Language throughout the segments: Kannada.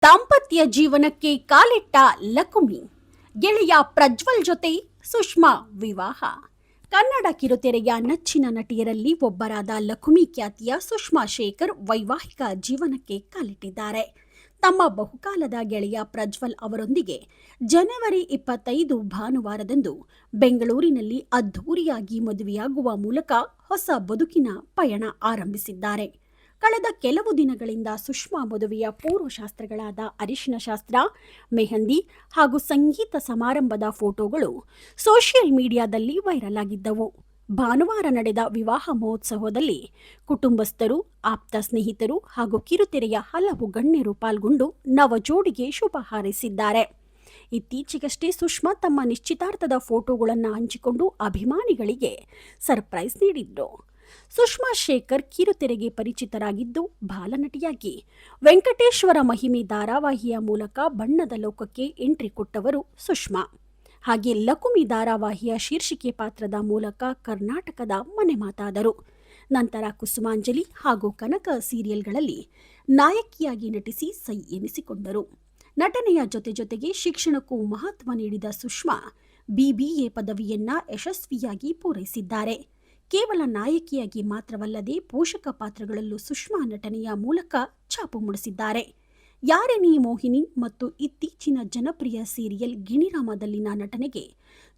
ದಾಂಪತ್ಯ ಜೀವನಕ್ಕೆ ಕಾಲಿಟ್ಟ ಲಕುಮಿ ಗೆಳೆಯ ಪ್ರಜ್ವಲ್ ಜೊತೆ ಸುಷ್ಮಾ ವಿವಾಹ. ಕನ್ನಡ ಕಿರುತೆರೆಯ ನೆಚ್ಚಿನ ನಟಿಯರಲ್ಲಿ ಒಬ್ಬರಾದ ಲಕುಮಿ ಖ್ಯಾತಿಯ ಸುಷ್ಮಾ ಶೇಖರ್ ವೈವಾಹಿಕ ಜೀವನಕ್ಕೆ ಕಾಲಿಟ್ಟಿದ್ದಾರೆ. ತಮ್ಮ ಬಹುಕಾಲದ ಗೆಳೆಯ ಪ್ರಜ್ವಲ್ ಅವರೊಂದಿಗೆ ಜನವರಿ 25 ಭಾನುವಾರದಂದು ಬೆಂಗಳೂರಿನಲ್ಲಿ ಅದ್ಧೂರಿಯಾಗಿ ಮದುವೆಯಾಗುವ ಮೂಲಕ ಹೊಸ ಬದುಕಿನ ಪಯಣ ಆರಂಭಿಸಿದ್ದಾರೆ. ಕಳೆದ ಕೆಲವು ದಿನಗಳಿಂದ ಸುಷ್ಮಾ ಮದುವೆಯ ಪೂರ್ವಶಾಸ್ತ್ರಗಳಾದ ಅರಿಶಿನ ಶಾಸ್ತ್ರ, ಮೆಹಂದಿ ಹಾಗೂ ಸಂಗೀತ ಸಮಾರಂಭದ ಫೋಟೋಗಳು ಸೋಷಿಯಲ್ ಮೀಡಿಯಾದಲ್ಲಿ ವೈರಲ್ ಆಗಿದ್ದವು. ಭಾನುವಾರ ನಡೆದ ವಿವಾಹ ಮಹೋತ್ಸವದಲ್ಲಿ ಕುಟುಂಬಸ್ಥರು, ಆಪ್ತ ಸ್ನೇಹಿತರು ಹಾಗೂ ಕಿರುತೆರೆಯ ಹಲವು ಗಣ್ಯರು ಪಾಲ್ಗೊಂಡು ನವ ಜೋಡಿಗೆ ಶುಭ ಹಾರೈಸಿದ್ದಾರೆ. ಇತ್ತೀಚೆಗಷ್ಟೇ ಸುಷ್ಮಾ ತಮ್ಮ ನಿಶ್ಚಿತಾರ್ಥದ ಫೋಟೋಗಳನ್ನು ಹಂಚಿಕೊಂಡು ಅಭಿಮಾನಿಗಳಿಗೆ ಸರ್ಪ್ರೈಸ್ ನೀಡಿದ್ರು. ಸುಷ್ಮಾ ಶೇಖರ್ ಕಿರುತೆರೆಗೆ ಪರಿಚಿತರಾಗಿದ್ದು, ಬಾಲನಟಿಯಾಗಿ ವೆಂಕಟೇಶ್ವರ ಮಹಿಮೆ ಧಾರಾವಾಹಿಯ ಮೂಲಕ ಬಣ್ಣದ ಲೋಕಕ್ಕೆ ಎಂಟ್ರಿ ಕೊಟ್ಟವರು ಸುಷ್ಮಾ. ಹಾಗೆ ಲಕುಮಿ ಧಾರಾವಾಹಿಯ ಶೀರ್ಷಿಕೆ ಪಾತ್ರದ ಮೂಲಕ ಕರ್ನಾಟಕದ ಮನೆ ಮಾತಾದರು. ನಂತರ ಕುಸುಮಾಂಜಲಿ ಹಾಗೂ ಕನಕ ಸೀರಿಯಲ್ಗಳಲ್ಲಿ ನಾಯಕಿಯಾಗಿ ನಟಿಸಿ ಸೈ ಎನಿಸಿಕೊಂಡರು. ನಟನೆಯ ಜೊತೆಗೆ ಶಿಕ್ಷಣಕ್ಕೂ ಮಹತ್ವ ನೀಡಿದ ಸುಷ್ಮಾ BBA ಪದವಿಯನ್ನ ಯಶಸ್ವಿಯಾಗಿ ಪೂರೈಸಿದ್ದಾರೆ. ಕೇವಲ ನಾಯಕಿಯಾಗಿ ಮಾತ್ರವಲ್ಲದೆ ಪೋಷಕ ಪಾತ್ರಗಳಲ್ಲೂ ಸುಷ್ಮಾ ನಟನೆಯ ಮೂಲಕ ಛಾಪು ಮೂಡಿಸಿದ್ದಾರೆ. ಯಾರೇ ನೀ ಮೋಹಿನಿ ಮತ್ತು ಇತ್ತೀಚಿನ ಜನಪ್ರಿಯ ಸೀರಿಯಲ್ ಗಿಣಿರಾಮದಲ್ಲಿನ ನಟನೆಗೆ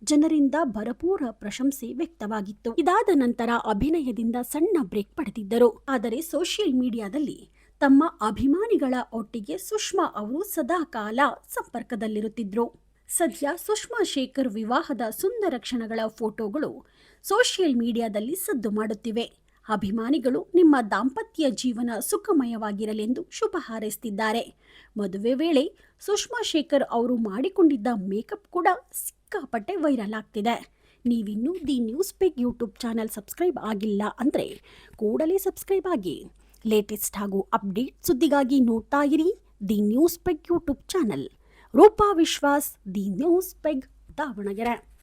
ಜನರಿಂದ ಭರಪೂರ ಪ್ರಶಂಸೆ ವ್ಯಕ್ತವಾಗಿತ್ತು. ಇದಾದ ನಂತರ ಅಭಿನಯದಿಂದ ಸಣ್ಣ ಬ್ರೇಕ್ ಪಡೆದಿದ್ದರು. ಆದರೆ ಸೋಷಿಯಲ್ ಮೀಡಿಯಾದಲ್ಲಿ ತಮ್ಮ ಅಭಿಮಾನಿಗಳ ಒಟ್ಟಿಗೆ ಸುಷ್ಮಾ ಅವರು ಸದಾಕಾಲ ಸಂಪರ್ಕದಲ್ಲಿರುತ್ತಿದ್ರು. ಸದ್ಯ ಸುಷ್ಮಾ ಶೇಖರ್ ವಿವಾಹದ ಸುಂದರ ಕ್ಷಣಗಳ ಫೋಟೋಗಳು ಸೋಷಿಯಲ್ ಮೀಡಿಯಾದಲ್ಲಿ ಸದ್ದು ಮಾಡುತ್ತಿವೆ. ಅಭಿಮಾನಿಗಳು ನಿಮ್ಮ ದಾಂಪತ್ಯ ಜೀವನ ಸುಖಮಯವಾಗಿರಲೆಂದು ಶುಭ ಹಾರೈಸುತ್ತಿದ್ದಾರೆ. ಮದುವೆ ವೇಳೆ ಸುಷ್ಮಾ ಶೇಖರ್ ಅವರು ಮಾಡಿಕೊಂಡಿದ್ದ ಮೇಕಪ್ ಕೂಡ ಸಿಕ್ಕಾಪಟ್ಟೆ ವೈರಲ್ ಆಗ್ತಿದೆ. ನೀವಿನ್ನೂ the news peg YouTube channel subscribe ಆಗಿಲ್ಲ ಅಂದರೆ ಕೂಡಲೇ ಸಬ್ಸ್ಕ್ರೈಬ್ ಆಗಿ. ಲೇಟೆಸ್ಟ್ ಹಾಗೂ ಅಪ್ಡೇಟ್ ಸುದ್ದಿಗಾಗಿ ನೋಡ್ತಾ ಇರಿ the news peg YouTube channel. Roopa Vishwas, the news peg, Davanagere.